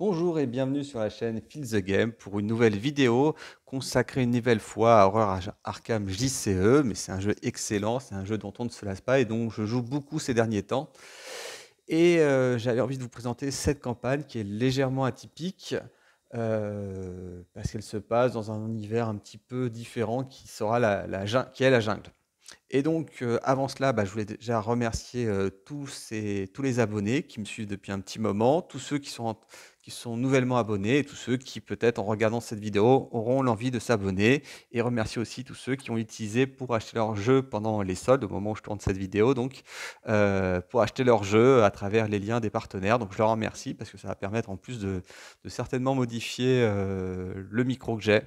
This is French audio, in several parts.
Bonjour et bienvenue sur la chaîne Feel the Game pour une nouvelle vidéo consacrée une nouvelle fois à Arkham JCE. Mais c'est un jeu excellent, c'est un jeu dont on ne se lasse pas et dont je joue beaucoup ces derniers temps. Et j'avais envie de vous présenter cette campagne qui est légèrement atypique parce qu'elle se passe dans un univers un petit peu différent qui est la jungle. Et donc, avant cela, je voulais déjà remercier, tous les abonnés qui me suivent depuis un petit moment, tous ceux qui sont nouvellement abonnés et tous ceux qui, peut-être, en regardant cette vidéo, auront l'envie de s'abonner et remercier aussi tous ceux qui ont utilisé pour acheter leur jeu pendant les soldes, au moment où je tourne cette vidéo donc, pour acheter leur jeu à travers les liens des partenaires. Donc je leur remercie parce que ça va permettre en plus de certainement modifier, le micro que j'ai.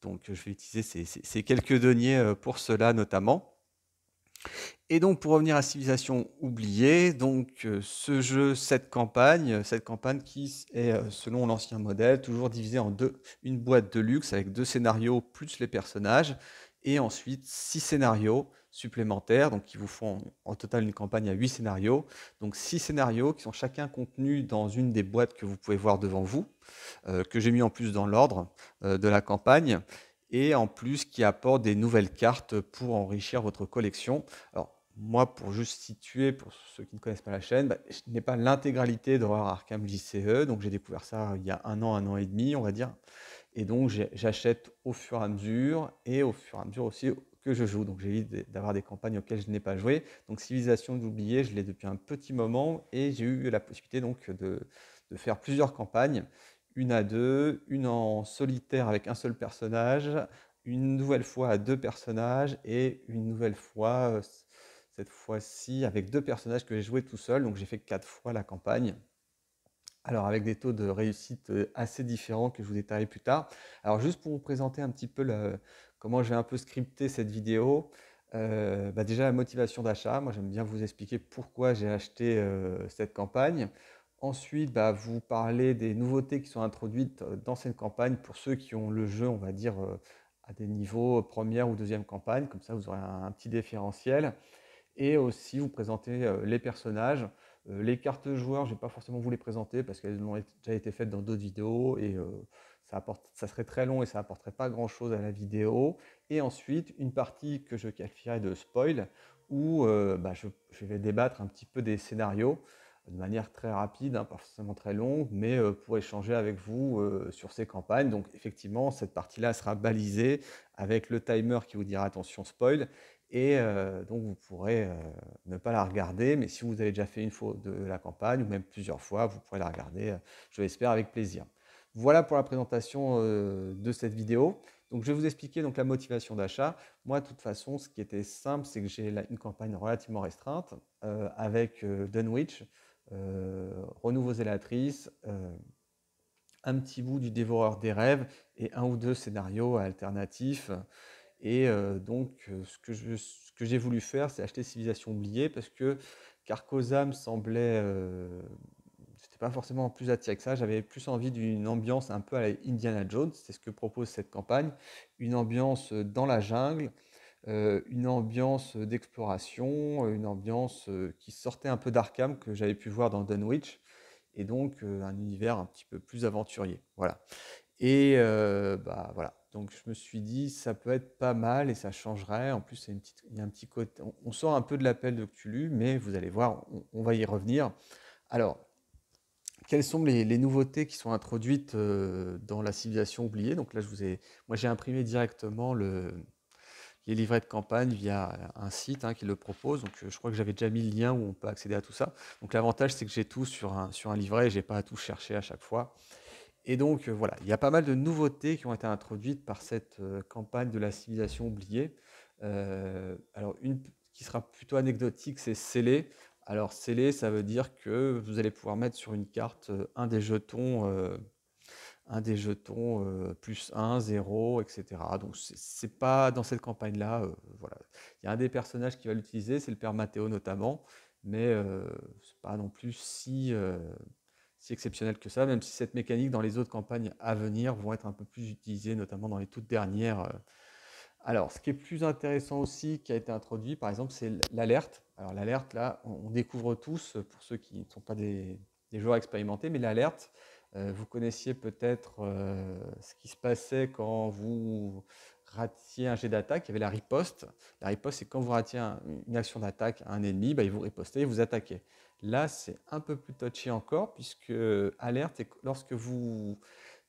Donc je vais utiliser ces quelques deniers, pour cela notamment. Et donc pour revenir à Civilisation oubliée, donc ce jeu, cette campagne qui est, selon l'ancien modèle, toujours divisée en deux, une boîte de luxe avec 2 scénarios plus les personnages et ensuite 6 scénarios supplémentaires, donc qui vous font en total une campagne à 8 scénarios. Donc 6 scénarios qui sont chacun contenus dans une des boîtes que vous pouvez voir devant vous, que j'ai mis en plus dans l'ordre, de la campagne et en plus qui apportent des nouvelles cartes pour enrichir votre collection. Alors moi, pour juste situer, pour ceux qui ne connaissent pas la chaîne, je n'ai pas l'intégralité d'Horror Arkham JCE, donc j'ai découvert ça il y a un an et demi, on va dire. Et donc j'achète au fur et à mesure, et au fur et à mesure aussi que je joue. Donc j'évite d'avoir des campagnes auxquelles je n'ai pas joué. Donc Civilisation d'oublier, je l'ai depuis un petit moment, et j'ai eu la possibilité donc de faire plusieurs campagnes, une à deux, une en solitaire avec un seul personnage, une nouvelle fois à deux personnages, et une nouvelle fois cette fois-ci avec deux personnages que j'ai joué tout seul, donc j'ai fait 4 fois la campagne. Alors avec des taux de réussite assez différents que je vous détaillerai plus tard. Alors juste pour vous présenter un petit peu comment je vais un peu scripter cette vidéo, déjà la motivation d'achat, moi j'aime bien vous expliquer pourquoi j'ai acheté cette campagne. Ensuite, vous parler des nouveautés qui sont introduites dans cette campagne pour ceux qui ont le jeu, on va dire, à des niveaux première ou deuxième campagne, comme ça vous aurez un petit différentiel et aussi vous présenter les personnages. Les cartes joueurs, je ne vais pas forcément vous les présenter parce qu'elles ont déjà été faites dans d'autres vidéos et ça serait très long et ça apporterait pas grand-chose à la vidéo. Et ensuite, une partie que je qualifierais de spoil où je vais débattre un petit peu des scénarios de manière très rapide, hein, pas forcément très longue, mais pour échanger avec vous sur ces campagnes. Donc effectivement, cette partie-là sera balisée avec le timer qui vous dira attention spoil et donc vous pourrez ne pas la regarder, mais si vous avez déjà fait une fois de la campagne, ou même plusieurs fois, vous pourrez la regarder, je l'espère, avec plaisir. Voilà pour la présentation de cette vidéo. Donc je vais vous expliquer donc, la motivation d'achat. Moi, de toute façon, ce qui était simple, c'est que j'ai une campagne relativement restreinte avec Dunwich, Renouveau Zélatrice, un petit bout du Dévoreur des rêves et un ou deux scénarios alternatifs. Et ce que j'ai voulu faire, c'est acheter Civilisation oubliée parce que Carcosa me semblait, c'était pas forcément plus attiré que ça. J'avais plus envie d'une ambiance un peu à la Indiana Jones. C'est ce que propose cette campagne. Une ambiance dans la jungle, une ambiance d'exploration, une ambiance qui sortait un peu d'Arkham que j'avais pu voir dans Dunwich. Et donc un univers un petit peu plus aventurier. Voilà. Et voilà, donc je me suis dit: «Ça peut être pas mal et ça changerait». En plus, il y a un petit côté on sort un peu de l'appel de Cthulhu, mais vous allez voir, on va y revenir. Alors, quelles sont les nouveautés qui sont introduites, dans la civilisation oubliée? Donc là, moi, j'ai imprimé directement les livrets de campagne via un site, hein, qui le propose. Donc, je crois que j'avais déjà mis le lien où on peut accéder à tout ça. Donc l'avantage, c'est que j'ai tout sur un livret et j'ai pas à tout chercher à chaque fois. Et donc voilà, il y a pas mal de nouveautés qui ont été introduites par cette campagne de la civilisation oubliée. Alors une qui sera plutôt anecdotique, c'est scellé. Alors scellé, ça veut dire que vous allez pouvoir mettre sur une carte un des jetons plus 1, 0, etc. Donc c'est pas dans cette campagne-là. Voilà. Il y a un des personnages qui va l'utiliser, c'est le père Matteo notamment, mais c'est pas non plus si exceptionnel que ça, même si cette mécanique dans les autres campagnes à venir vont être un peu plus utilisées, notamment dans les toutes dernières. Alors, ce qui est plus intéressant aussi, qui a été introduit, par exemple, c'est l'alerte. Alors l'alerte, là, on découvre tous, pour ceux qui ne sont pas des joueurs expérimentés, mais l'alerte, Vous connaissiez peut-être ce qui se passait quand vous ratiez un jet d'attaque, il y avait la riposte. La riposte, c'est quand vous ratiez une action d'attaque à un ennemi, bah, il vous ripostez et vous attaquez. Là, c'est un peu plus touchy encore, puisque alerte, c'est lorsque vous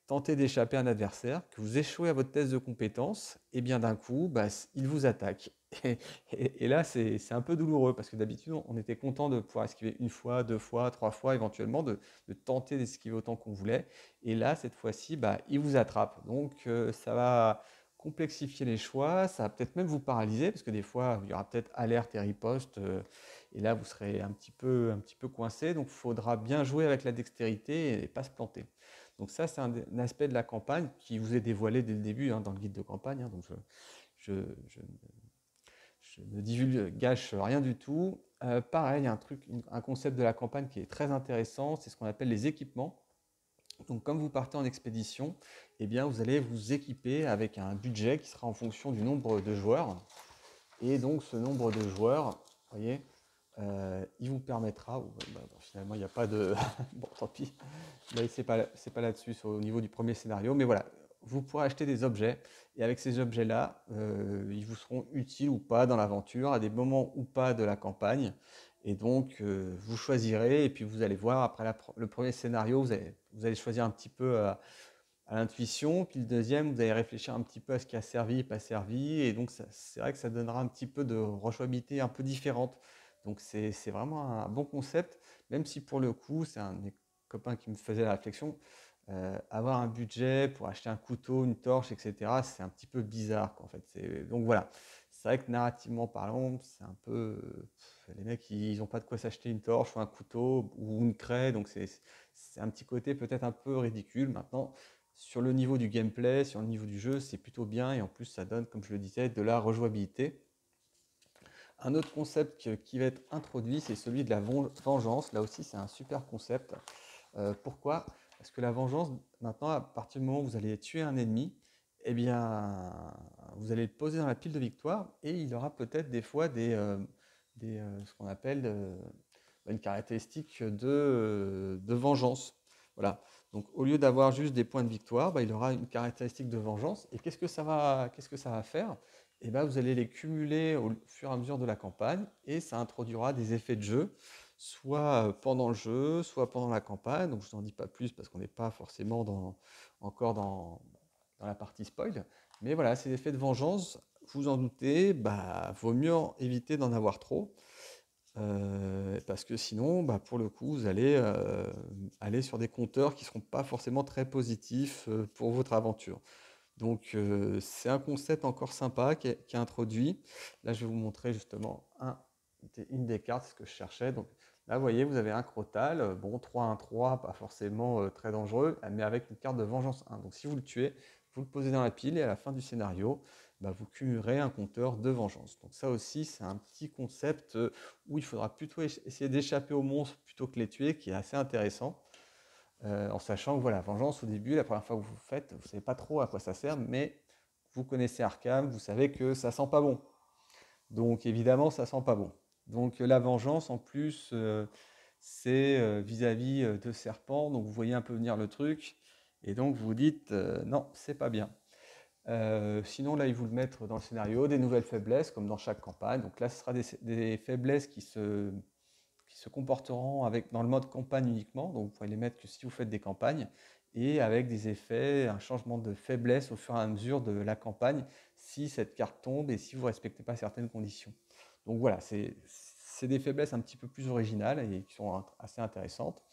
tentez d'échapper à un adversaire, que vous échouez à votre test de compétence, et bien d'un coup, bah, il vous attaque. Et, et là, c'est un peu douloureux, parce que d'habitude, on était content de pouvoir esquiver une fois, deux fois, trois fois, éventuellement, de tenter d'esquiver autant qu'on voulait. Et là, cette fois-ci, bah, il vous attrape. Donc, ça va complexifier les choix, ça va peut-être même vous paralyser, parce que des fois, il y aura peut-être alerte et riposte, et là, vous serez un petit peu coincé. Donc, il faudra bien jouer avec la dextérité et pas se planter. Donc ça, c'est un aspect de la campagne qui vous est dévoilé dès le début dans le guide de campagne. Donc je ne divulgage rien du tout. Pareil, il y a un concept de la campagne qui est très intéressant, c'est ce qu'on appelle les équipements. Donc comme vous partez en expédition, eh bien, vous allez vous équiper avec un budget qui sera en fonction du nombre de joueurs. Et donc ce nombre de joueurs, vous voyez, il vous permettra, finalement il n'y a pas de, bon tant pis, là c'est pas là-dessus, c'est au niveau du premier scénario, mais voilà, vous pourrez acheter des objets, et avec ces objets-là, ils vous seront utiles ou pas dans l'aventure, à des moments ou pas de la campagne, et donc vous choisirez, et puis vous allez voir, après le premier scénario, vous allez choisir un petit peu à l'intuition, puis le deuxième, vous allez réfléchir un petit peu à ce qui a servi et pas servi, et donc c'est vrai que ça donnera un petit peu de rejouabilité un peu différente. Donc c'est vraiment un bon concept, même si pour le coup, c'est un de mes copains qui me faisait la réflexion, avoir un budget pour acheter un couteau, une torche, etc., c'est un petit peu bizarre, quoi, en fait. Donc voilà, c'est vrai que narrativement parlant, c'est un peu... les mecs, ils n'ont pas de quoi s'acheter une torche ou un couteau ou une craie, donc c'est un petit côté peut-être un peu ridicule. Maintenant, sur le niveau du gameplay, sur le niveau du jeu, c'est plutôt bien et en plus ça donne, comme je le disais, de la rejouabilité. Un autre concept qui va être introduit, c'est celui de la vengeance. Là aussi, c'est un super concept. Pourquoi? Parce que la vengeance, maintenant, à partir du moment où vous allez tuer un ennemi, eh bien, vous allez le poser dans la pile de victoire et il aura peut-être des fois ce qu'on appelle une caractéristique de vengeance. Voilà. Donc, au lieu d'avoir juste des points de victoire, bah, il aura une caractéristique de vengeance. Et qu'est-ce que ça va faire? Eh ben, vous allez les cumuler au fur et à mesure de la campagne et ça introduira des effets de jeu, soit pendant le jeu, soit pendant la campagne. Donc, je n'en dis pas plus parce qu'on n'est pas forcément encore dans la partie spoil. Mais voilà, ces effets de vengeance, vous en doutez, bah, vaut mieux éviter d'en avoir trop. Parce que sinon, bah, pour le coup, vous allez aller sur des compteurs qui ne seront pas forcément très positifs pour votre aventure. Donc, c'est un concept encore sympa qui est introduit. Là, je vais vous montrer justement une des cartes, ce que je cherchais. Donc, là, vous voyez, vous avez un Crotal. Bon, 3-1-3, pas forcément très dangereux, mais avec une carte de vengeance 1. Donc, si vous le tuez, vous le posez dans la pile et à la fin du scénario, bah, vous cumulerez un compteur de vengeance. Donc, ça aussi, c'est un petit concept où il faudra plutôt essayer d'échapper aux monstres plutôt que les tuer, qui est assez intéressant. En sachant que voilà, vengeance au début, la première fois que vous faites, vous ne savez pas trop à quoi ça sert, mais vous connaissez Arkham, vous savez que ça sent pas bon. Donc évidemment, ça sent pas bon. Donc la vengeance, en plus, c'est vis-à-vis de serpents, donc vous voyez un peu venir le truc, et donc vous vous dites non, c'est pas bien. Sinon, là, ils vous le mettent dans le scénario, des nouvelles faiblesses, comme dans chaque campagne. Donc là, ce sera des faiblesses qui se comporteront dans le mode campagne uniquement. Donc vous pourrez les mettre que si vous faites des campagnes et avec des effets, un changement de faiblesse au fur et à mesure de la campagne si cette carte tombe et si vous ne respectez pas certaines conditions. Donc voilà, c'est des faiblesses un petit peu plus originales et qui sont assez intéressantes.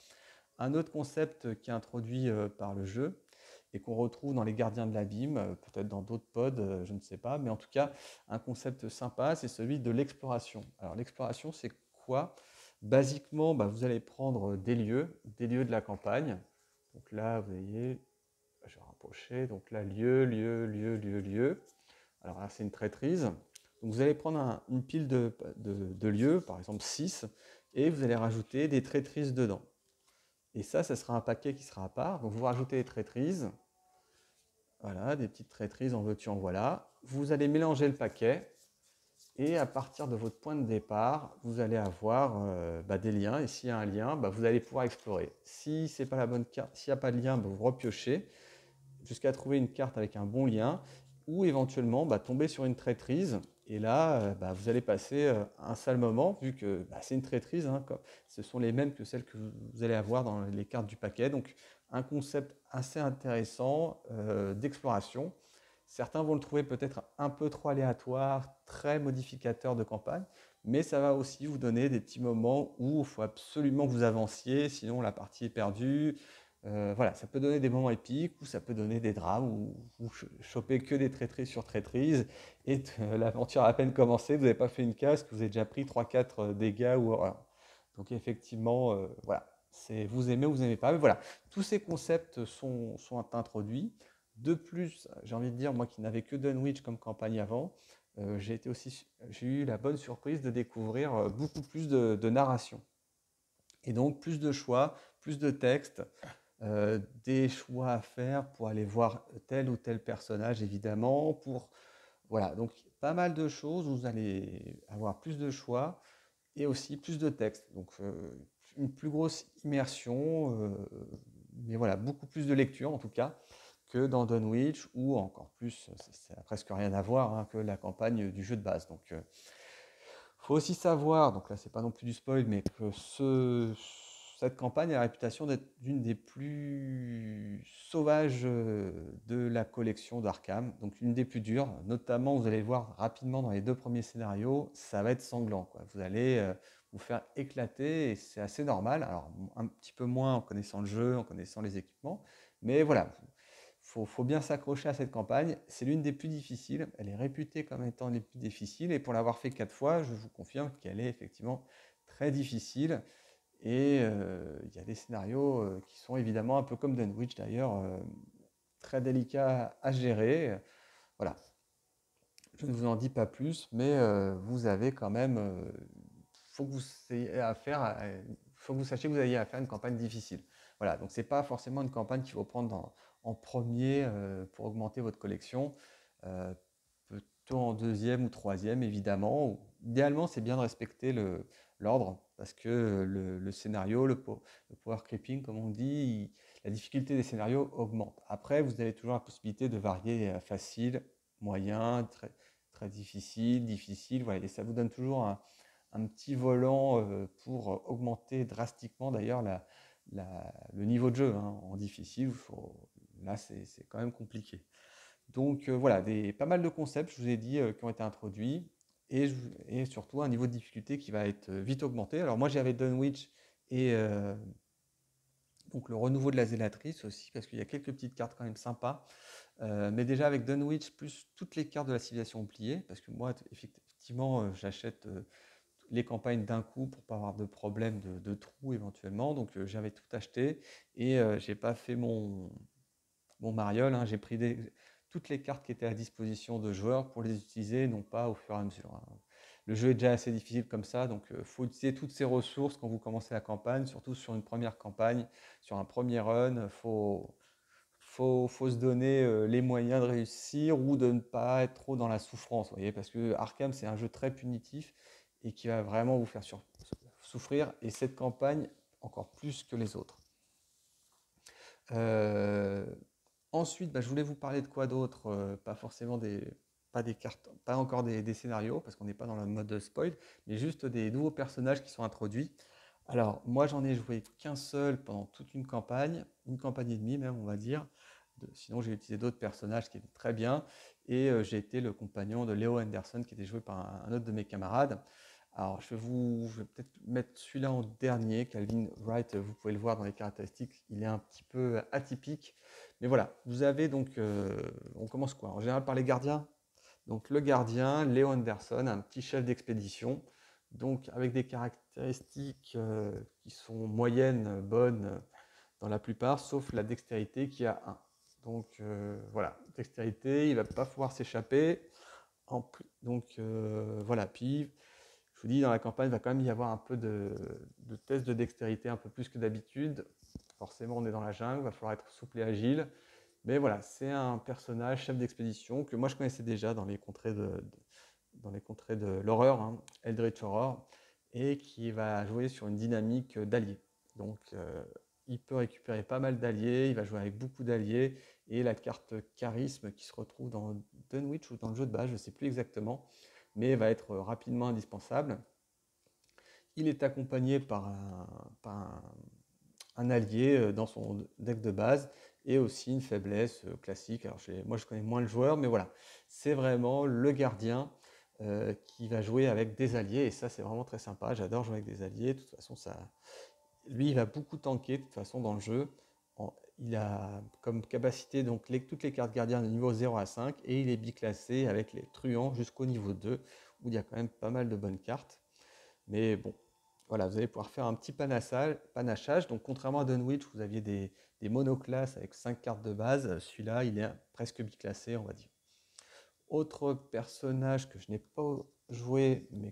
Un autre concept qui est introduit par le jeu et qu'on retrouve dans les Gardiens de l'Abîme, peut-être dans d'autres pods, je ne sais pas, mais en tout cas, un concept sympa, c'est celui de l'exploration. Alors l'exploration, c'est quoi? Basiquement, bah, vous allez prendre des lieux de la campagne. Donc là, vous voyez, je vais rapprocher, donc là, lieu. Alors là, c'est une traîtrise. Donc vous allez prendre une pile de lieux, par exemple 6, et vous allez rajouter des traîtrises dedans. Et ça sera un paquet qui sera à part. Donc vous rajoutez les traîtrises. Voilà, des petites traîtrises en veux-tu, en voilà. Vous allez mélanger le paquet. Et à partir de votre point de départ, vous allez avoir des liens. Et s'il y a un lien, vous allez pouvoir explorer. Si c'est pas la bonne carte, s'il n'y a pas de lien, vous repiochez jusqu'à trouver une carte avec un bon lien ou éventuellement tomber sur une traîtrise. Et là, vous allez passer un sale moment vu que c'est une traîtrise. Hein, ce sont les mêmes que celles que vous allez avoir dans les cartes du paquet. Donc, un concept assez intéressant d'exploration. Certains vont le trouver peut-être un peu trop aléatoire, très modificateur de campagne, mais ça va aussi vous donner des petits moments où il faut absolument que vous avanciez, sinon la partie est perdue. Voilà, ça peut donner des moments épiques ou ça peut donner des drames où vous chopez que des traîtrises sur traîtrises et l'aventure a à peine commencé, vous n'avez pas fait une case, que vous avez déjà pris 3-4 dégâts ou horreurs. Donc effectivement, voilà, vous aimez ou vous n'aimez pas. Mais voilà, tous ces concepts sont introduits. De plus, j'ai envie de dire, moi qui n'avais que Dunwich comme campagne avant, j'ai eu la bonne surprise de découvrir beaucoup plus de narration. Et donc plus de choix, plus de textes, des choix à faire pour aller voir tel ou tel personnage évidemment, voilà, donc pas mal de choses, vous allez avoir plus de choix et aussi plus de textes. Donc une plus grosse immersion, mais voilà, beaucoup plus de lecture en tout cas que dans Dunwich ou encore plus, ça n'a presque rien à voir hein, que la campagne du jeu de base. Donc faut aussi savoir, donc là c'est pas non plus du spoil, mais que cette campagne a la réputation d'être l'une des plus sauvages de la collection d'Arkham, donc l'une des plus dures, notamment vous allez le voir rapidement dans les 2 premiers scénarios, ça va être sanglant, quoi. Vous allez vous faire éclater et c'est assez normal, alors un petit peu moins en connaissant le jeu, en connaissant les équipements, mais voilà, faut bien s'accrocher à cette campagne. C'est l'une des plus difficiles. Elle est réputée comme étant les plus difficiles. Et pour l'avoir fait 4 fois, je vous confirme qu'elle est effectivement très difficile. Et il y a des scénarios qui sont évidemment un peu comme Dunwich d'ailleurs, très délicats à gérer. Voilà. Je ne vous en dis pas plus, mais vous avez quand même. Faut que vous ayez faut que vous sachiez que vous ayez à faire une campagne difficile. Voilà, donc c'est pas forcément une campagne qu'il faut prendre en premier pour augmenter votre collection. Euh, Plutôt en deuxième ou troisième, évidemment. Idéalement, c'est bien de respecter l'ordre parce que le scénario, le power creeping, comme on dit, la difficulté des scénarios augmente. Après, vous avez toujours la possibilité de varier facile, moyen, très difficile, difficile. Voilà, et ça vous donne toujours un petit volant pour augmenter drastiquement d'ailleurs le niveau de jeu hein. En difficile, là c'est quand même compliqué. Donc voilà, pas mal de concepts, je vous ai dit, qui ont été introduits et surtout un niveau de difficulté qui va être vite augmenté. Alors moi j'avais Dunwich et donc le renouveau de la zélatrice aussi, parce qu'il y a quelques petites cartes quand même sympas. Mais déjà avec Dunwich, plus toutes les cartes de la civilisation oubliée, parce que moi effectivement j'achète les campagnes d'un coup pour pas avoir de problème de trous éventuellement. Donc j'avais tout acheté et j'ai pas fait mon mariole, hein. J'ai pris toutes les cartes qui étaient à disposition de joueurs pour les utiliser, non pas au fur et à mesure, hein. Le jeu est déjà assez difficile comme ça, donc il faut utiliser toutes ces ressources quand vous commencez la campagne, surtout sur une première campagne, sur un premier run. Faut se donner les moyens de réussir ou de ne pas être trop dans la souffrance, vous voyez, parce que Arkham, c'est un jeu très punitif et qui va vraiment vous faire souffrir, et cette campagne encore plus que les autres. Euh, Ensuite, je voulais vous parler de quoi d'autre, pas forcément pas des cartes, pas encore des scénarios, parce qu'on n'est pas dans le mode spoil, mais juste des nouveaux personnages qui sont introduits. Alors, moi, j'en ai joué qu'un seul pendant toute une campagne et demie même, on va dire. Sinon, j'ai utilisé d'autres personnages qui étaient très bien, et j'ai été le compagnon de Leo Henderson, qui était joué par un autre de mes camarades. Alors, je vais peut-être mettre celui-là en dernier, Calvin Wright, vous pouvez le voir dans les caractéristiques, il est un petit peu atypique. Mais voilà, vous avez donc, on commence quoi? En général par les gardiens. Donc le gardien, Léo Anderson, un petit chef d'expédition, donc avec des caractéristiques qui sont moyennes, bonnes dans la plupart, sauf la dextérité qui a 1. Donc voilà, dextérité, il ne va pas pouvoir s'échapper. Donc voilà, puis je vous dis, dans la campagne, il va quand même y avoir un peu de tests de dextérité, un peu plus que d'habitude. Forcément, on est dans la jungle, il va falloir être souple et agile. Mais voilà, c'est un personnage, chef d'expédition, que moi je connaissais déjà dans les contrées dans les contrées de l'horreur, hein, Eldritch Horror, et qui va jouer sur une dynamique d'alliés. Donc il peut récupérer pas mal d'alliés, il va jouer avec beaucoup d'alliés, et la carte charisme qui se retrouve dans Dunwich ou dans le jeu de base, je ne sais plus exactement, mais va être rapidement indispensable. Il est accompagné par un allié dans son deck de base et aussi une faiblesse classique. Alors moi je connais moins le joueur, mais voilà, c'est vraiment le gardien qui va jouer avec des alliés et ça c'est vraiment très sympa. J'adore jouer avec des alliés. De toute façon, lui il va beaucoup tanker de toute façon dans le jeu. Il a comme capacité donc toutes les cartes gardiens de niveau 0 à 5 et il est biclassé avec les truands jusqu'au niveau 2 où il y a quand même pas mal de bonnes cartes. Mais bon, voilà, vous allez pouvoir faire un petit panachage. Donc, contrairement à Dunwich, vous aviez des monoclasses avec 5 cartes de base. Celui-là, il est presque biclassé, on va dire. Autre personnage que je n'ai pas joué, mais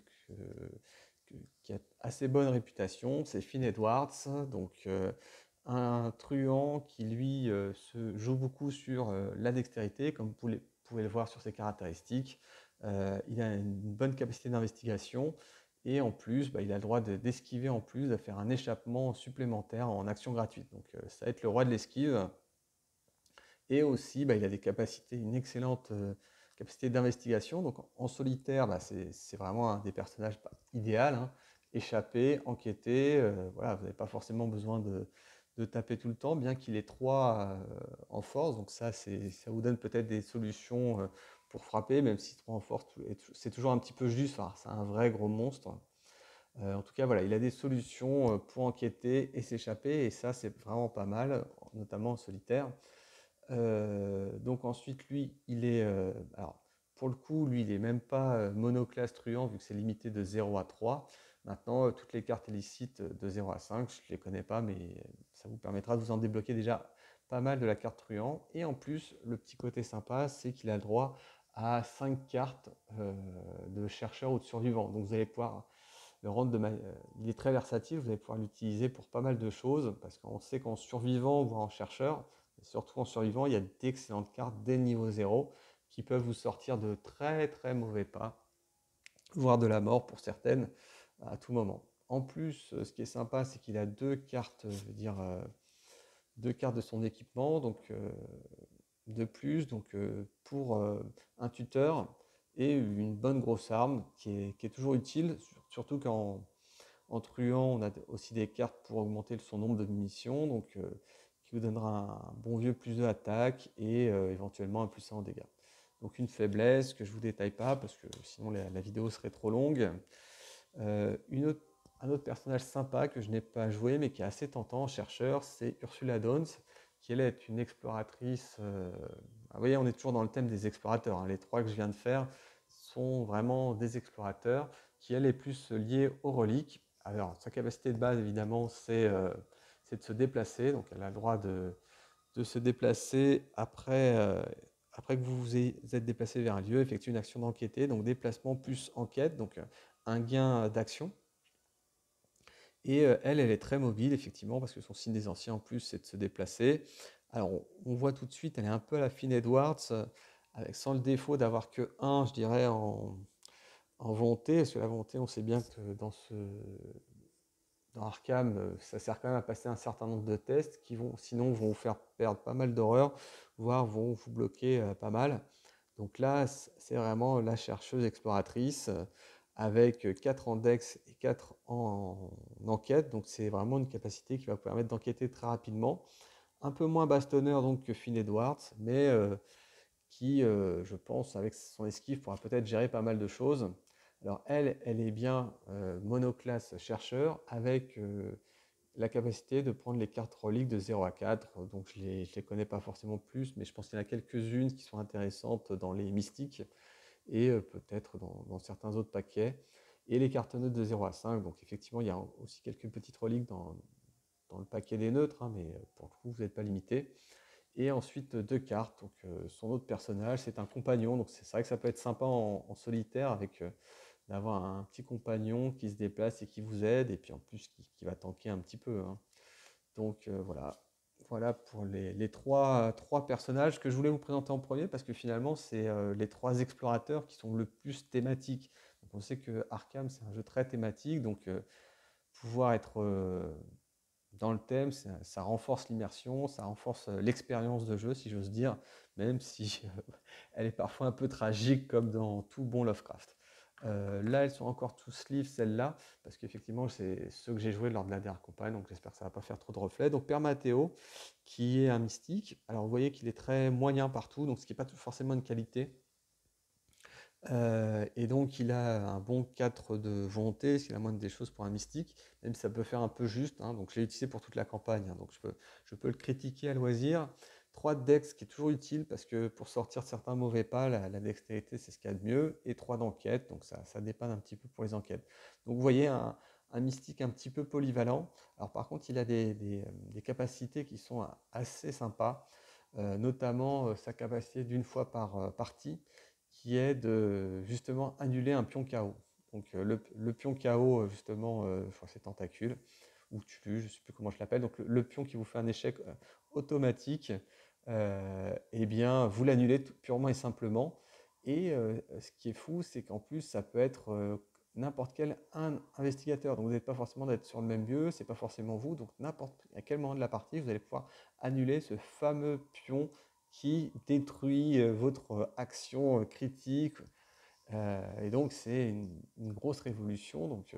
qui a assez bonne réputation, c'est Finn Edwards. Donc, un truand qui, lui, se joue beaucoup sur la dextérité, comme vous pouvez le voir sur ses caractéristiques. Il a une bonne capacité d'investigation. Et en plus, il a le droit d'esquiver en plus, de faire un échappement supplémentaire en action gratuite. Donc ça va être le roi de l'esquive. Et aussi, il a une excellente capacité d'investigation. Donc en solitaire, c'est vraiment un des personnages idéaux. Hein. Échapper, enquêter, voilà, vous n'avez pas forcément besoin de taper tout le temps, bien qu'il ait 3 en force. Donc ça vous donne peut-être des solutions pour frapper, même si 3 en force, c'est toujours un petit peu juste. Enfin, c'est un vrai gros monstre. En tout cas, voilà, il a des solutions pour enquêter et s'échapper, et ça, c'est vraiment pas mal, notamment en solitaire. Donc ensuite, lui, alors, pour le coup, lui, il n'est même pas monoclasse truand, vu que c'est limité de 0 à 3. Maintenant, toutes les cartes illicites de 0 à 5, je ne les connais pas, mais ça vous permettra de vous en débloquer déjà pas mal de la carte truand. Et en plus, le petit côté sympa, c'est qu'il a le droit à 5 cartes de chercheur ou de survivant. Donc vous allez pouvoir il est très versatile, vous allez pouvoir l'utiliser pour pas mal de choses, parce qu'on sait qu'en survivant, voire en chercheur, et surtout en survivant, il y a d'excellentes cartes dès le niveau 0 qui peuvent vous sortir de très très mauvais pas, voire de la mort pour certaines, à tout moment. En plus, ce qui est sympa, c'est qu'il a 2 cartes, je veux dire, 2 cartes de son équipement, donc de plus, donc pour un tuteur et une bonne grosse arme qui est toujours utile, surtout qu'en truand, on a aussi des cartes pour augmenter son nombre de munitions, donc qui vous donnera un bon vieux plus 2 attaque et éventuellement un plus 1 en dégâts. Donc une faiblesse que je ne vous détaille pas parce que sinon la vidéo serait trop longue. Un autre personnage sympa que je n'ai pas joué mais qui est assez tentant en chercheur, c'est Ursula Downs, qui elle est une exploratrice. Vous voyez, on est toujours dans le thème des explorateurs. Hein. Les 3 que je viens de faire sont vraiment des explorateurs qui elle est plus liée aux reliques. Alors sa capacité de base évidemment c'est de se déplacer, donc elle a le droit de se déplacer après que vous vous êtes déplacé vers un lieu, effectuer une action d'enquêter, donc déplacement plus enquête, donc un gain d'action. Et elle est très mobile, effectivement, parce que son signe des anciens, en plus, c'est de se déplacer. Alors, on voit tout de suite, elle est un peu à la Finn Edwards, sans le défaut d'avoir que 1, je dirais, en volonté. Parce que la volonté, on sait bien que dans Arkham, ça sert quand même à passer un certain nombre de tests qui sinon vont vous faire perdre pas mal d'horreur, voire vont vous bloquer pas mal. Donc là, c'est vraiment la chercheuse exploratrice avec 4 en dex et 4 en enquête. Donc c'est vraiment une capacité qui va vous permettre d'enquêter très rapidement. Un peu moins bastonneur donc que Finn Edwards, mais qui, je pense, avec son esquive, pourra peut-être gérer pas mal de choses. Alors elle est bien monoclasse chercheur avec la capacité de prendre les cartes reliques de 0 à 4. Donc je les connais pas forcément plus, mais je pense qu'il y en a quelques-unes qui sont intéressantes dans les mystiques et peut-être dans certains autres paquets. Et les cartes neutres de 0 à 5. Donc effectivement, il y a aussi quelques petites reliques dans le paquet des neutres, hein, mais pour le coup, vous n'êtes pas limité. Et ensuite 2 cartes. Donc son autre personnage, c'est un compagnon. Donc c'est vrai que ça peut être sympa en solitaire avec d'avoir un petit compagnon qui se déplace et qui vous aide, et puis en plus qui va tanker un petit peu. Hein. Donc voilà, Voilà pour les trois personnages que je voulais vous présenter en premier parce que finalement, c'est les trois explorateurs qui sont le plus thématiques. Donc, on sait que Arkham, c'est un jeu très thématique, donc pouvoir être dans le thème, ça renforce l'immersion, ça renforce l'expérience de jeu, si j'ose dire, même si elle est parfois un peu tragique comme dans tout bon Lovecraft. Là, elles sont encore tous livres, celles-là, parce qu'effectivement, c'est ceux que j'ai joués lors de la dernière campagne, donc j'espère que ça ne va pas faire trop de reflets. Donc, Père Mathéo, qui est un mystique. Alors, vous voyez qu'il est très moyen partout, donc ce qui n'est pas forcément une qualité. Et donc, il a un bon 4 de volonté, ce qui est la moindre des choses pour un mystique, même si ça peut faire un peu juste, hein. Donc, je l'ai utilisé pour toute la campagne, hein, donc je peux le critiquer à loisir. 3 de dex, qui est toujours utile, parce que pour sortir de certains mauvais pas, la dextérité, c'est ce qu'il y a de mieux. Et 3 d'enquête, donc ça dépanne un petit peu pour les enquêtes. Donc, vous voyez, un mystique un petit peu polyvalent. Alors, par contre, il a des capacités qui sont assez sympas, notamment sa capacité d'une fois par partie, qui est de justement annuler un pion KO. Donc le pion KO, justement, je crois que c'est tentacule, ou tue, je ne sais plus comment je l'appelle. Donc le pion qui vous fait un échec automatique, eh bien vous l'annulez purement et simplement. Et ce qui est fou, c'est qu'en plus, ça peut être n'importe quel investigateur. Donc vous n'êtes pas forcément d'être sur le même lieu, c'est pas forcément vous. Donc n'importe à quel moment de la partie, vous allez pouvoir annuler ce fameux pion qui détruit votre action critique. Et donc, c'est une grosse révolution. Donc,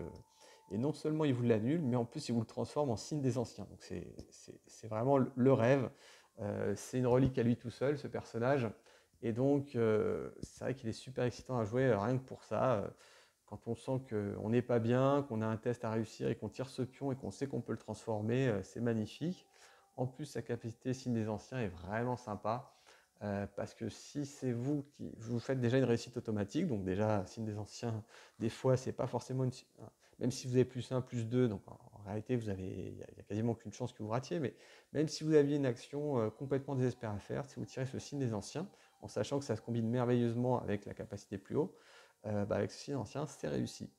et non seulement il vous l'annule, mais en plus, il vous le transforme en signe des anciens. Donc, c'est vraiment le rêve. C'est une relique à lui tout seul, ce personnage. Et donc, c'est vrai qu'il est super excitant à jouer, rien que pour ça. Quand on sent qu'on n'est pas bien, qu'on a un test à réussir et qu'on tire ce pion et qu'on sait qu'on peut le transformer, c'est magnifique. En plus, sa capacité signe des anciens est vraiment sympa. Parce que si c'est vous qui vous faites déjà une réussite automatique, donc déjà signe des anciens, des fois c'est pas forcément même si vous avez plus 1, plus 2, donc en réalité il n'y a quasiment aucune chance que vous ratiez, mais même si vous aviez une action complètement désespérée à faire, si vous tirez ce signe des anciens, en sachant que ça se combine merveilleusement avec la capacité plus haut, avec ce signe ancien, c'est réussi.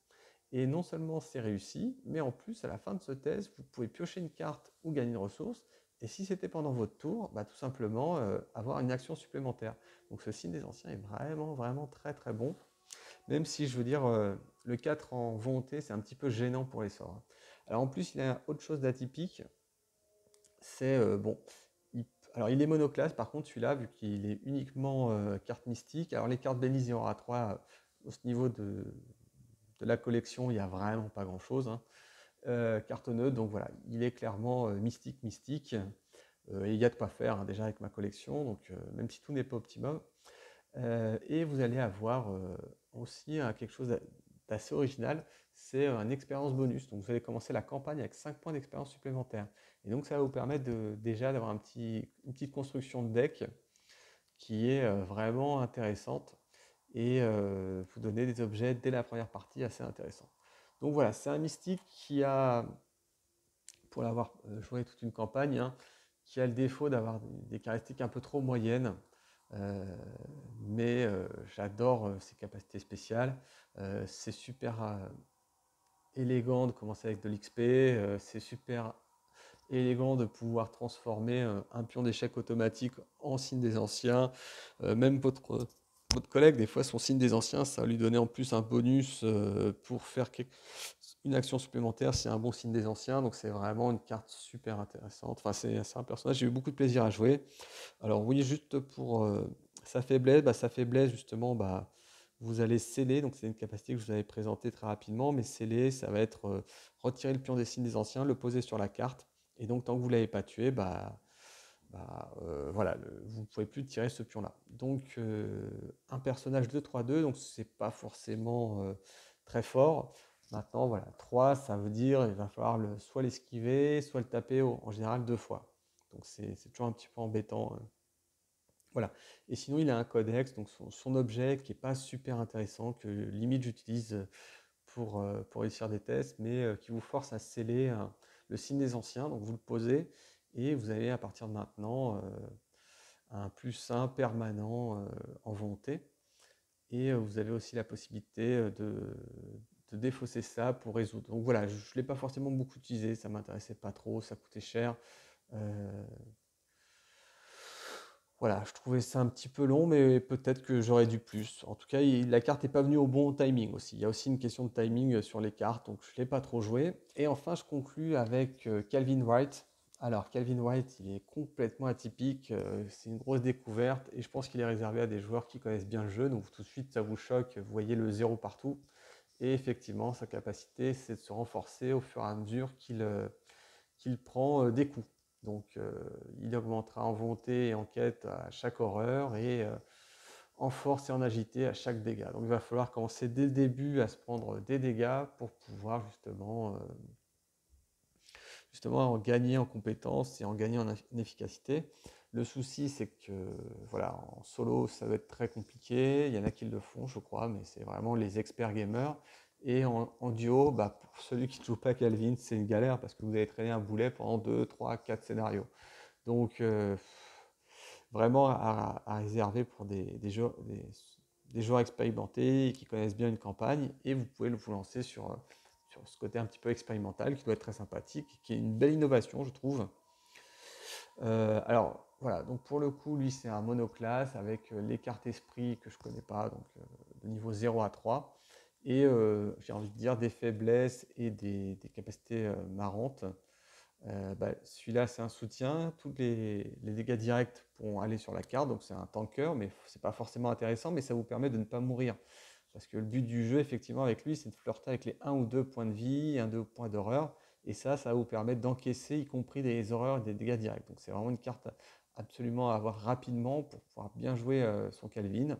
Et non seulement c'est réussi, mais en plus, à la fin de ce test, vous pouvez piocher une carte ou gagner une ressource. Et si c'était pendant votre tour, bah, tout simplement avoir une action supplémentaire. Donc ce signe des anciens est vraiment, vraiment très, très bon. Même si, je veux dire, le 4 en volonté, c'est un petit peu gênant pour les sorts, hein. Alors en plus, il y a autre chose d'atypique. C'est, bon, alors il est monoclasse, par contre, celui-là, vu qu'il est uniquement carte mystique. Alors les cartes Belize, il y en aura 3 au niveau de la collection, il n'y a vraiment pas grand-chose, hein. Cartonneux, donc voilà, il est clairement mystique, mystique. Et il y a de quoi faire, hein, déjà avec ma collection, donc même si tout n'est pas optimum. Et vous allez avoir aussi quelque chose d'assez original, c'est une expérience bonus. Donc vous allez commencer la campagne avec 5 points d'expérience supplémentaires. Et donc ça va vous permettre déjà d'avoir une petite construction de deck qui est vraiment intéressante et vous donner des objets dès la première partie assez intéressants. Donc voilà, c'est un mystique qui a, pour l'avoir joué toute une campagne, hein, qui a le défaut d'avoir des caractéristiques un peu trop moyennes. Euh, mais j'adore ses capacités spéciales. C'est super élégant de commencer avec de l'XP. C'est super élégant de pouvoir transformer un pion d'échec automatique en signe des anciens. Même votre collègue, des fois, son signe des anciens, ça va lui donner en plus un bonus pour faire une action supplémentaire. C'est un bon signe des anciens, donc c'est vraiment une carte super intéressante. Enfin, c'est un personnage, j'ai eu beaucoup de plaisir à jouer. Alors oui, juste pour sa faiblesse justement, bah, vous allez sceller, donc c'est une capacité que je vous avais présentée très rapidement, mais sceller, ça va être retirer le pion des signes des anciens, le poser sur la carte, et donc tant que vous ne l'avez pas tué, voilà, vous ne pouvez plus tirer ce pion-là. Donc un personnage de 3-2, donc c'est pas forcément très fort. Maintenant, voilà, 3, ça veut dire il va falloir soit l'esquiver, soit le taper en général 2 fois. Donc c'est toujours un petit peu embêtant. Voilà. Et sinon, il a un codex, donc son objet qui n'est pas super intéressant, que limite j'utilise pour réussir des tests, mais qui vous force à sceller le signe des anciens. Donc vous le posez et vous avez à partir de maintenant un +1 permanent en volonté. Et vous avez aussi la possibilité de défausser ça pour résoudre. Donc voilà, je ne l'ai pas forcément beaucoup utilisé, ça ne m'intéressait pas trop, ça coûtait cher. Voilà, je trouvais ça un petit peu long, mais peut-être que j'aurais dû plus. En tout cas, la carte n'est pas venue au bon timing aussi. Il y a aussi une question de timing sur les cartes, donc je ne l'ai pas trop joué. Et enfin, je conclus avec Calvin Wright. Alors, Calvin Wright, il est complètement atypique. C'est une grosse découverte et je pense qu'il est réservé à des joueurs qui connaissent bien le jeu. Donc, tout de suite, ça vous choque. Vous voyez le zéro partout. Et effectivement, sa capacité, c'est de se renforcer au fur et à mesure qu'il prend des coups. Donc il augmentera en volonté et en quête à chaque horreur et en force et en agilité à chaque dégât. Donc il va falloir commencer dès le début à se prendre des dégâts pour pouvoir justement en gagner en compétences et en gagner en efficacité. Le souci, c'est que voilà, en solo, ça va être très compliqué. Il y en a qui le font, je crois, mais c'est vraiment les experts gamers. Et en duo, bah, pour celui qui ne joue pas Calvin, c'est une galère parce que vous allez traîner un boulet pendant 2, 3, 4 scénarios. Donc, vraiment à réserver pour des joueurs expérimentés et qui connaissent bien une campagne. Et vous pouvez vous lancer sur ce côté un petit peu expérimental qui doit être très sympathique, qui est une belle innovation, je trouve. Alors voilà, donc pour le coup, lui c'est un monoclasse avec les cartes esprit que je connais pas, donc de niveau 0 à 3. Et j'ai envie de dire des faiblesses et des capacités marrantes. Bah, celui-là c'est un soutien, tous les dégâts directs pourront aller sur la carte, donc c'est un tanker, mais c'est pas forcément intéressant, mais ça vous permet de ne pas mourir. Parce que le but du jeu, effectivement, avec lui, c'est de flirter avec les 1 ou 2 points de vie, 1 ou 2 points d'horreur. Et ça va vous permettre d'encaisser, y compris des horreurs et des dégâts directs. Donc c'est vraiment une carte absolument à avoir rapidement pour pouvoir bien jouer son Calvin.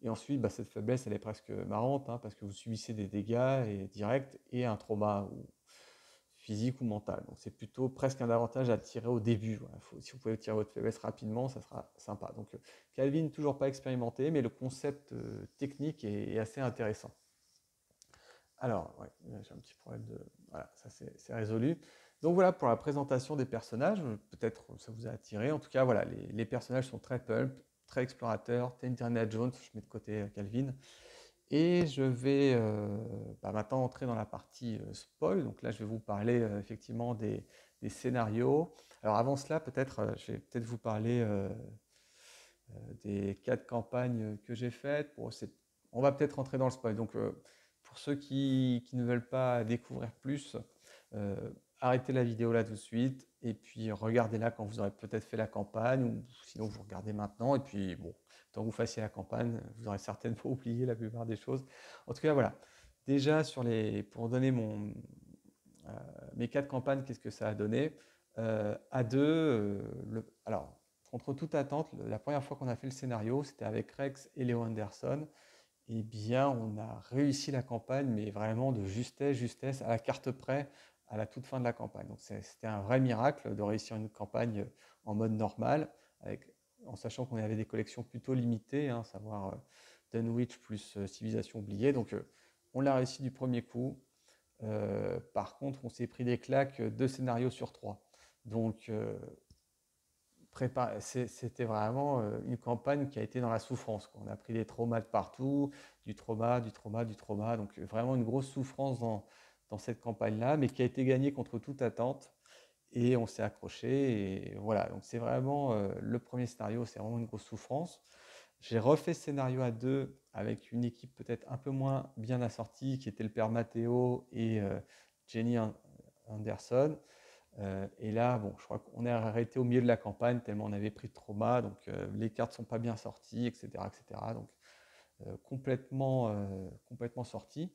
Et ensuite, bah, cette faiblesse, elle est presque marrante, hein, parce que vous subissez des dégâts directs et un trauma physique ou mental. Donc c'est plutôt presque un avantage à tirer au début. Voilà. Si vous pouvez tirer votre faiblesse rapidement, ça sera sympa. Donc Calvin, toujours pas expérimenté, mais le concept technique est assez intéressant. Alors, ouais, j'ai un petit problème de... Voilà, ça c'est résolu. Donc voilà pour la présentation des personnages. Peut-être ça vous a attiré. En tout cas, voilà, les personnages sont très pulp, très explorateurs. Indiana Jones, je mets de côté Calvin. Et je vais bah, maintenant entrer dans la partie spoil. Donc là, je vais vous parler effectivement des scénarios. Alors avant cela, peut-être, je vais peut-être vous parler des 4 campagnes que j'ai faites. On va peut-être rentrer dans le spoil. Donc pour ceux qui ne veulent pas découvrir plus, euh, arrêtez la vidéo là tout de suite et puis regardez-la quand vous aurez peut-être fait la campagne ou sinon vous regardez maintenant et puis bon, tant que vous fassiez la campagne, vous aurez certainement oublié la plupart des choses. En tout cas, voilà. Déjà, pour donner mes 4 campagnes, qu'est-ce que ça a donné à deux, alors, contre toute attente, la première fois qu'on a fait le scénario, c'était avec Rex et Léo Anderson. Eh bien, on a réussi la campagne, mais vraiment de justesse, justesse, à la carte près, à la toute fin de la campagne. Donc, c'était un vrai miracle de réussir une campagne en mode normal, en sachant qu'on avait des collections plutôt limitées, hein, à savoir Dunwich plus Civilisation oubliée. Donc, on l'a réussi du premier coup. Par contre, on s'est pris des claques 2 scénarios sur 3. Donc, c'était vraiment une campagne qui a été dans la souffrance. On a pris des traumas de partout, du trauma, du trauma, du trauma. Donc vraiment une grosse souffrance dans cette campagne-là, mais qui a été gagnée contre toute attente. Et on s'est accroché. Et voilà, donc c'est vraiment le premier scénario, c'est vraiment une grosse souffrance. J'ai refait ce scénario à deux avec une équipe peut-être un peu moins bien assortie, qui était le père Matteo et Jenny Anderson. Et là, bon, je crois qu'on est arrêté au milieu de la campagne tellement on avait pris de trauma, donc les cartes sont pas bien sorties, etc., etc. Donc complètement sorti.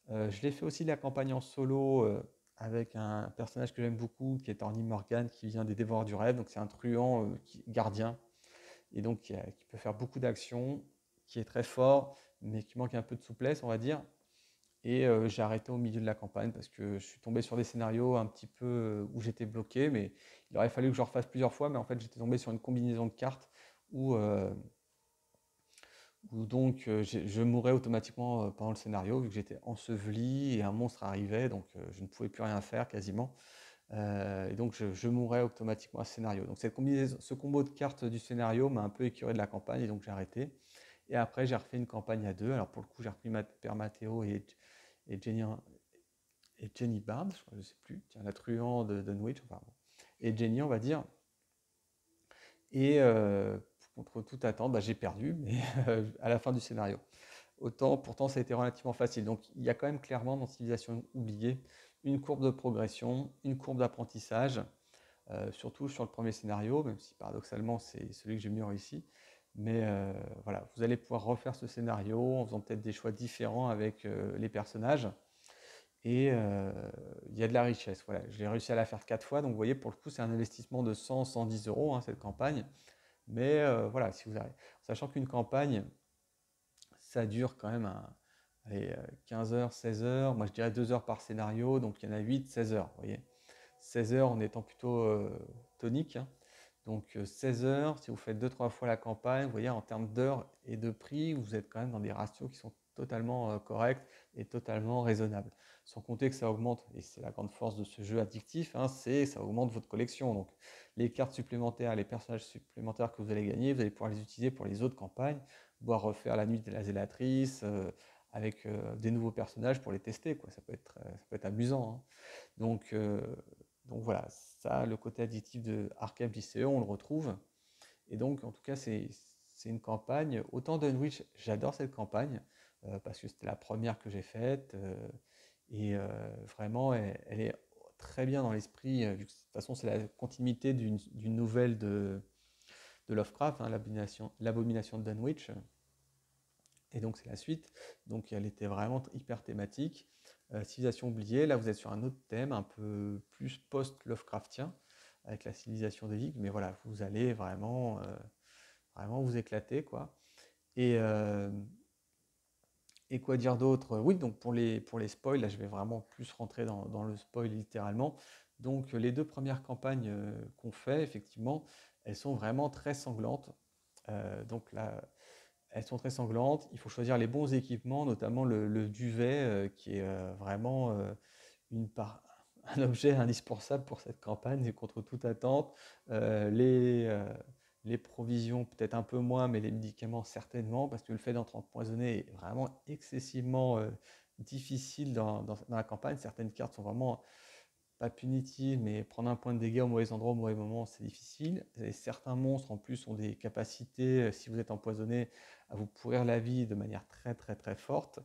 Je l'ai fait aussi la campagne en solo avec un personnage que j'aime beaucoup, qui est Orny Morgan, qui vient des Dévoreurs du Rêve. Donc c'est un truand gardien et donc qui peut faire beaucoup d'actions, qui est très fort, mais qui manque un peu de souplesse, on va dire. Et j'ai arrêté au milieu de la campagne parce que je suis tombé sur des scénarios un petit peu où j'étais bloqué, mais il aurait fallu que je refasse plusieurs fois, mais en fait j'étais tombé sur une combinaison de cartes où donc je mourais automatiquement pendant le scénario, vu que j'étais enseveli et un monstre arrivait, donc je ne pouvais plus rien faire quasiment. Et donc je mourais automatiquement à ce scénario. Donc ce combo de cartes du scénario m'a un peu écœuré de la campagne et donc j'ai arrêté. Et après j'ai refait une campagne à deux. Alors pour le coup j'ai repris Père Matteo et Jenny Barnes, je crois, je sais plus, tiens, la truand de Dunwich, enfin, et Jenny on va dire. Et contre toute attente, bah, j'ai perdu, mais à la fin du scénario. Autant, pourtant, ça a été relativement facile. Donc, il y a quand même clairement dans Civilisation oubliée une courbe de progression, une courbe d'apprentissage, surtout sur le premier scénario, même si paradoxalement, c'est celui que j'ai mieux réussi. Mais voilà, vous allez pouvoir refaire ce scénario en faisant peut-être des choix différents avec les personnages. Et il y a de la richesse. Voilà, j'ai réussi à la faire 4 fois. Donc, vous voyez, pour le coup, c'est un investissement de 100-110 euros, hein, cette campagne. Mais voilà, si vous arrivez. Sachant qu'une campagne, ça dure quand même allez, 15 heures, 16 heures. Moi, je dirais 2 heures par scénario. Donc, il y en a 8, 16 heures. Vous voyez, 16 heures en étant plutôt tonique, hein. Donc, 16 heures, si vous faites 2-3 fois la campagne, vous voyez, en termes d'heures et de prix, vous êtes quand même dans des ratios qui sont totalement corrects et totalement raisonnables. Sans compter que ça augmente, et c'est la grande force de ce jeu addictif, hein, c'est ça augmente votre collection. Donc, les cartes supplémentaires, les personnages supplémentaires que vous allez gagner, vous allez pouvoir les utiliser pour les autres campagnes, voire refaire la nuit de la zélatrice avec des nouveaux personnages pour les tester, quoi. Ça peut être amusant, hein. Donc, voilà, ça, le côté addictif de Arkham JCE, on le retrouve. Et donc, en tout cas, c'est une campagne. Autant Dunwich, j'adore cette campagne, parce que c'était la première que j'ai faite. Et vraiment, elle est très bien dans l'esprit, vu que de toute façon, c'est la continuité d'une nouvelle de Lovecraft, hein, l'abomination de Dunwich. Et donc, c'est la suite. Donc, elle était vraiment hyper thématique. Civilisation oubliée, là, vous êtes sur un autre thème, un peu plus post-Lovecraftien, avec la civilisation des Vikings. Mais voilà, vous allez vraiment, vraiment vous éclater, quoi. Et, euh, et quoi dire d'autre? Oui, donc pour les spoils, là, je vais vraiment plus rentrer dans le spoil littéralement. Donc, les 2 premières campagnes qu'on fait, effectivement, elles sont vraiment très sanglantes. Donc là, elles sont très sanglantes. Il faut choisir les bons équipements, notamment le duvet, qui est vraiment une part, un objet indispensable pour cette campagne et contre toute attente. Euh, les, euh, les provisions, peut-être un peu moins, mais les médicaments, certainement, parce que le fait d'être empoisonné est vraiment excessivement difficile dans la campagne. Certaines cartes sont vraiment pas punitives, mais prendre un point de dégâts au mauvais endroit, au mauvais moment, c'est difficile. Et certains monstres, en plus, ont des capacités, si vous êtes empoisonné, à vous pourrir la vie de manière très, très, très forte.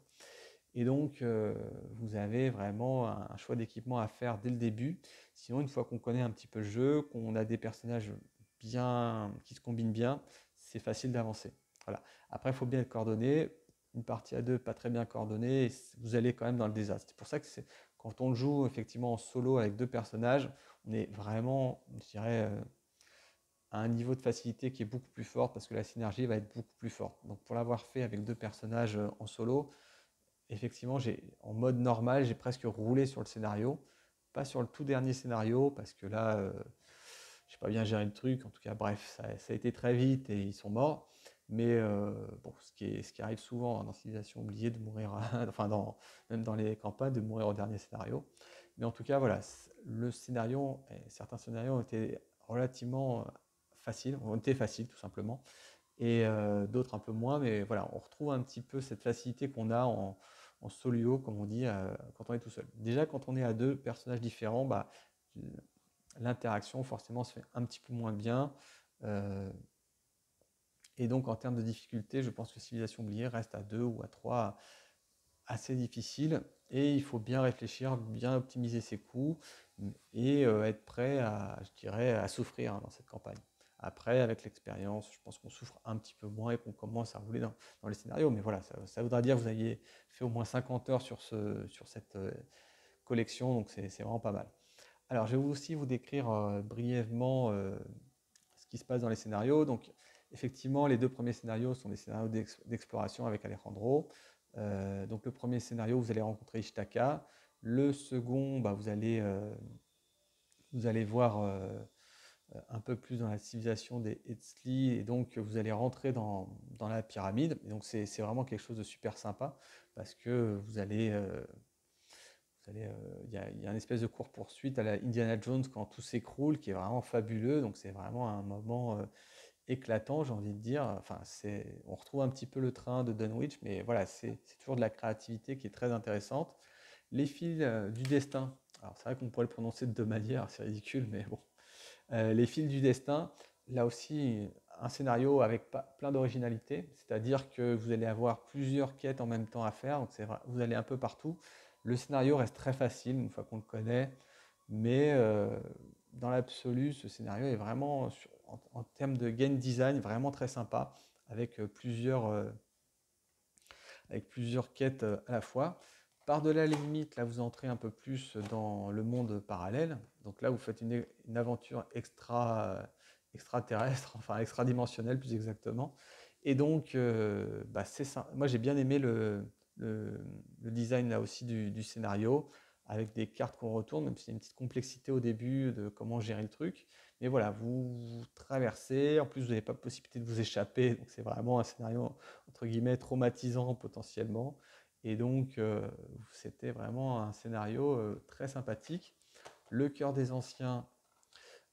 Et donc, vous avez vraiment un choix d'équipement à faire dès le début. Sinon, une fois qu'on connaît un petit peu le jeu, qu'on a des personnages bien, qui se combinent bien, c'est facile d'avancer. Voilà. Après, il faut bien être coordonné. Une partie à deux, pas très bien coordonnée, vous allez quand même dans le désastre. C'est pour ça que quand on joue effectivement en solo avec 2 personnages, on est vraiment, je dirais, à un niveau de facilité qui est beaucoup plus fort parce que la synergie va être beaucoup plus forte. Donc, pour l'avoir fait avec 2 personnages en solo, effectivement, en mode normal, j'ai presque roulé sur le scénario. Pas sur le tout dernier scénario, parce que là, je n'ai pas bien géré le truc. En tout cas, bref, ça a été très vite et ils sont morts. Mais bon, ce qui arrive souvent dans Civilisation oubliée, de mourir, enfin, même dans les campagnes, de mourir au dernier scénario. Mais en tout cas, voilà, le scénario, certains scénarios ont été relativement faciles, ont été faciles tout simplement et d'autres un peu moins, mais voilà, on retrouve un petit peu cette facilité qu'on a en solo, comme on dit, quand on est tout seul. Déjà, quand on est à 2 personnages différents, bah, l'interaction forcément se fait un petit peu moins bien. euh, et donc, en termes de difficulté, je pense que Civilisation oubliée reste à 2 ou à 3 assez difficile. Et il faut bien réfléchir, bien optimiser ses coûts et être prêt à, je dirais, à souffrir, hein, dans cette campagne. Après, avec l'expérience, je pense qu'on souffre un petit peu moins et qu'on commence à rouler dans les scénarios. Mais voilà, ça voudra dire que vous ayez fait au moins 50 heures sur cette collection, donc c'est vraiment pas mal. Alors, je vais aussi vous décrire brièvement ce qui se passe dans les scénarios. Donc, effectivement, les 2 premiers scénarios sont des scénarios d'exploration avec Alejandro. Donc, le premier scénario, vous allez rencontrer Ishtaka. Le second, bah, vous allez voir un peu plus dans la civilisation des Hetzli, et donc vous allez rentrer dans la pyramide. Et donc, c'est vraiment quelque chose de super sympa, parce que il y a une espèce de course-poursuite à la Indiana Jones quand tout s'écroule, qui est vraiment fabuleux. Donc, c'est vraiment un moment éclatant, j'ai envie de dire. Enfin, on retrouve un petit peu le train de Dunwich, mais voilà, c'est toujours de la créativité qui est très intéressante. Les fils du destin. Alors, c'est vrai qu'on pourrait le prononcer de 2 manières, c'est ridicule, mais bon. Les fils du destin, là aussi, un scénario avec plein d'originalité, c'est-à-dire que vous allez avoir plusieurs quêtes en même temps à faire, donc vous allez un peu partout. Le scénario reste très facile une fois qu'on le connaît, mais dans l'absolu, ce scénario est vraiment, en termes de game design, vraiment très sympa, avec plusieurs quêtes à la fois. Par-delà les limites, là, vous entrez un peu plus dans le monde parallèle. Donc là, vous faites une aventure extraterrestre, enfin extradimensionnelle plus exactement. Et donc, bah, c'est ça. Moi, j'ai bien aimé le design là aussi du scénario, avec des cartes qu'on retourne, même s'il y a une petite complexité au début de comment gérer le truc. Mais voilà, vous traversez, en plus vous n'avez pas possibilité de vous échapper, donc c'est vraiment un scénario entre guillemets traumatisant potentiellement. Et donc c'était vraiment un scénario très sympathique. Le cœur des anciens,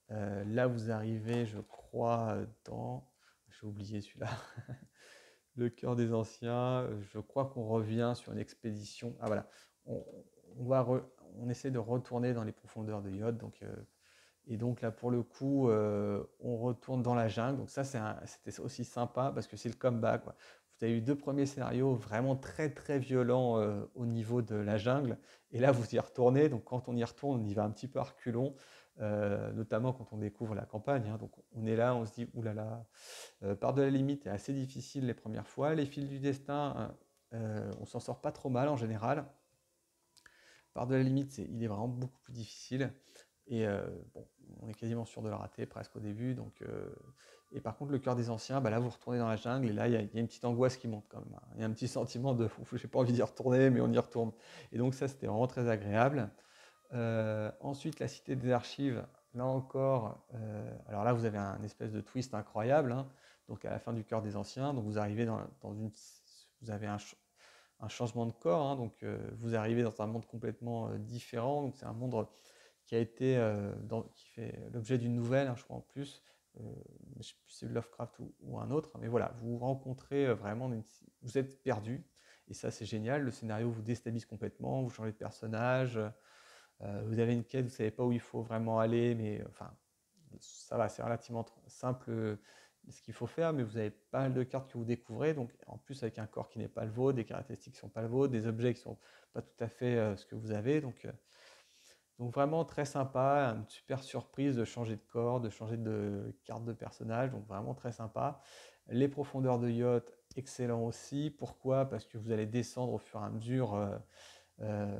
là vous arrivez, je crois, j'ai oublié celui-là. Le cœur des anciens, je crois qu'on revient sur une expédition. Ah voilà, on, on essaie de retourner dans les profondeurs de Yod. Et donc là, pour le coup, on retourne dans la jungle. Donc ça, c'était aussi sympa parce que c'est le comeback, quoi. Vous avez eu deux premiers scénarios vraiment très très violents au niveau de la jungle. Et là, vous y retournez. Donc quand on y retourne, on y va un petit peu à reculons, notamment quand on découvre la campagne, hein. Donc on est là, on se dit, oulala, par de la limite est assez difficile les premières fois. Les fils du destin, on s'en sort pas trop mal en général. Par de la limite, il est vraiment beaucoup plus difficile. Et bon, on est quasiment sûr de le rater presque au début. Et par contre, le cœur des anciens, bah là, vous retournez dans la jungle et là, il y a une petite angoisse qui monte quand même, hein. Il y a un petit sentiment de j'ai pas envie d'y retourner, mais on y retourne. Et donc, ça, c'était vraiment très agréable. Ensuite, la cité des archives, là encore, alors là, vous avez un espèce de twist incroyable, hein. Donc, à la fin du cœur des anciens, donc vous arrivez vous avez un changement de corps, hein. Donc, vous arrivez dans un monde complètement différent. Donc, c'est un monde qui a été qui fait l'objet d'une nouvelle, hein, je crois en plus. Je ne sais plus si c'est Lovecraft ou un autre, mais voilà, vous rencontrez vraiment, vous êtes perdu, et ça c'est génial. Le scénario vous déstabilise complètement, vous changez de personnage, vous avez une quête, vous ne savez pas où il faut vraiment aller, mais enfin, ça va, c'est relativement simple ce qu'il faut faire, mais vous avez pas mal de cartes que vous découvrez, donc en plus avec un corps qui n'est pas le vôtre, des caractéristiques qui ne sont pas le vôtre, des objets qui ne sont pas tout à fait ce que vous avez, donc vraiment très sympa, une super surprise de changer de corps, de changer de carte de personnage, donc vraiment très sympa. Les profondeurs de yacht, excellent aussi. Pourquoi? Parce que vous allez descendre au fur et à mesure euh,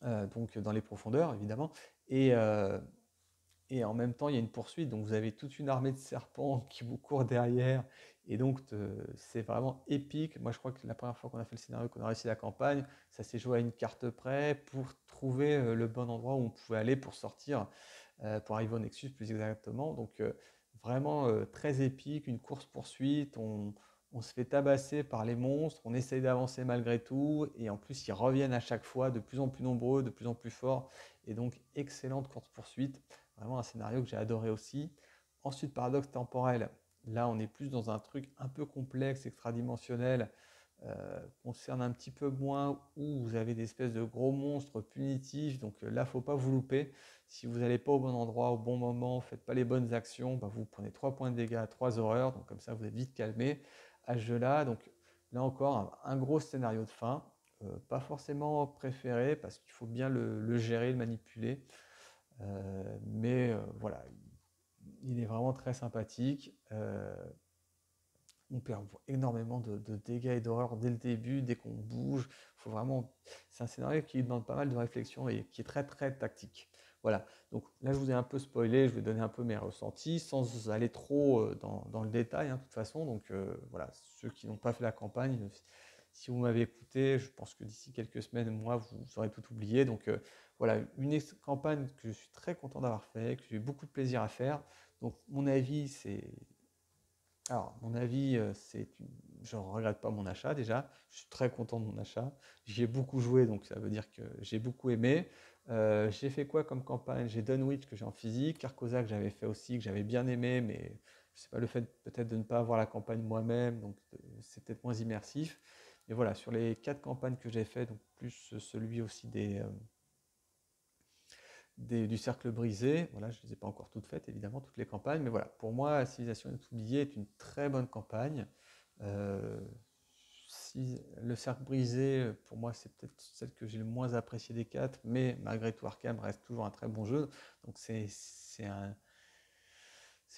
donc dans les profondeurs, évidemment. Et, euh, et en même temps, il y a une poursuite, donc vous avez toute une armée de serpents qui vous courent derrière, et donc c'est vraiment épique. Moi, je crois que la première fois qu'on a fait le scénario, qu'on a réussi la campagne, ça s'est joué à une carte près pour trouver le bon endroit où on pouvait aller pour sortir, pour arriver au Nexus plus exactement. Donc vraiment très épique, une course-poursuite, on se fait tabasser par les monstres, on essaye d'avancer malgré tout, et en plus ils reviennent à chaque fois de plus en plus nombreux, de plus en plus forts, et donc excellente course-poursuite. Vraiment un scénario que j'ai adoré aussi. Ensuite, paradoxe temporel. Là, on est plus dans un truc un peu complexe, extradimensionnel, concerne un petit peu moins où vous avez des espèces de gros monstres punitifs. Donc là, il ne faut pas vous louper. Si vous n'allez pas au bon endroit, au bon moment, faites pas les bonnes actions, bah, vous prenez 3 points de dégâts, 3 horreurs. Donc comme ça, vous êtes vite calmé à ce jeu-là. Donc là encore, un gros scénario de fin. Pas forcément préféré parce qu'il faut bien le gérer, le manipuler. Mais voilà, il est vraiment très sympathique. On perd énormément de dégâts et d'horreur dès le début, dès qu'on bouge. Faut vraiment... C'est un scénario qui demande pas mal de réflexion et qui est très très tactique. Voilà, donc là je vous ai un peu spoilé, je vais donner un peu mes ressentis sans aller trop dans le détail, hein, de toute façon. Donc voilà, ceux qui n'ont pas fait la campagne, si vous m'avez écouté, je pense que d'ici quelques semaines, moi, vous aurez tout oublié. Donc voilà, une campagne que je suis très content d'avoir fait, que j'ai eu beaucoup de plaisir à faire. Donc mon avis, c'est... Alors, mon avis, je ne regrette pas mon achat déjà. Je suis très content de mon achat. J'y ai beaucoup joué, donc ça veut dire que j'ai beaucoup aimé. J'ai fait quoi comme campagne? J'ai Dunwich que j'ai en physique, Carcosa que j'avais fait aussi, que j'avais bien aimé, mais je sais pas, le fait peut-être de ne pas avoir la campagne moi-même, donc c'est peut-être moins immersif. Mais voilà, sur les 4 campagnes que j'ai fait, donc plus celui aussi du cercle brisé. Voilà, je ne les ai pas encore toutes faites, évidemment, toutes les campagnes, mais voilà, pour moi, Civilisation oubliée est une très bonne campagne. Euh, si, le cercle brisé, pour moi, c'est peut-être celle que j'ai le moins appréciée des quatre, mais malgré tout, Arkham reste toujours un très bon jeu. Donc c'est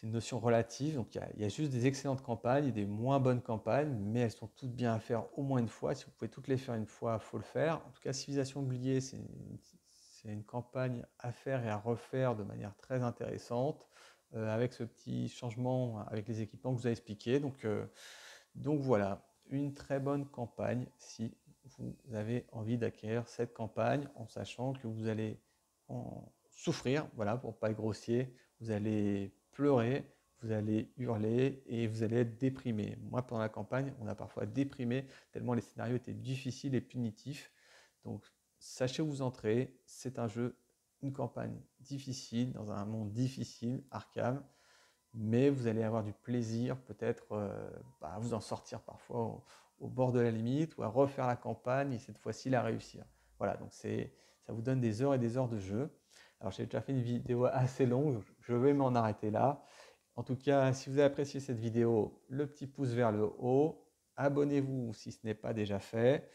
une notion relative. Donc il y a juste des excellentes campagnes et des moins bonnes campagnes, mais elles sont toutes bien à faire au moins une fois. Si vous pouvez toutes les faire une fois, il faut le faire. En tout cas, Civilisation oubliée, c'est une campagne à faire et à refaire de manière très intéressante, avec ce petit changement avec les équipements que je vous ai expliqué. Donc voilà, une très bonne campagne si vous avez envie d'acquérir cette campagne en sachant que vous allez en souffrir, voilà, pour ne pas être grossier, vous allez pleurer, vous allez hurler et vous allez être déprimé. Moi, pendant la campagne, on a parfois déprimé tellement les scénarios étaient difficiles et punitifs. Donc, sachez où vous entrez, c'est un jeu, une campagne difficile, dans un monde difficile, Arkham, mais vous allez avoir du plaisir peut-être à vous en sortir parfois au bord de la limite ou à refaire la campagne et cette fois-ci la réussir. Voilà, donc ça vous donne des heures et des heures de jeu. Alors j'ai déjà fait une vidéo assez longue, je vais m'en arrêter là. En tout cas, si vous avez apprécié cette vidéo, le petit pouce vers le haut, abonnez-vous si ce n'est pas déjà fait.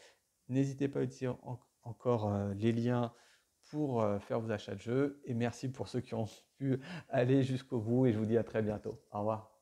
N'hésitez pas à utiliser encore les liens pour faire vos achats de jeux. Et merci pour ceux qui ont pu aller jusqu'au bout. Et je vous dis à très bientôt. Au revoir.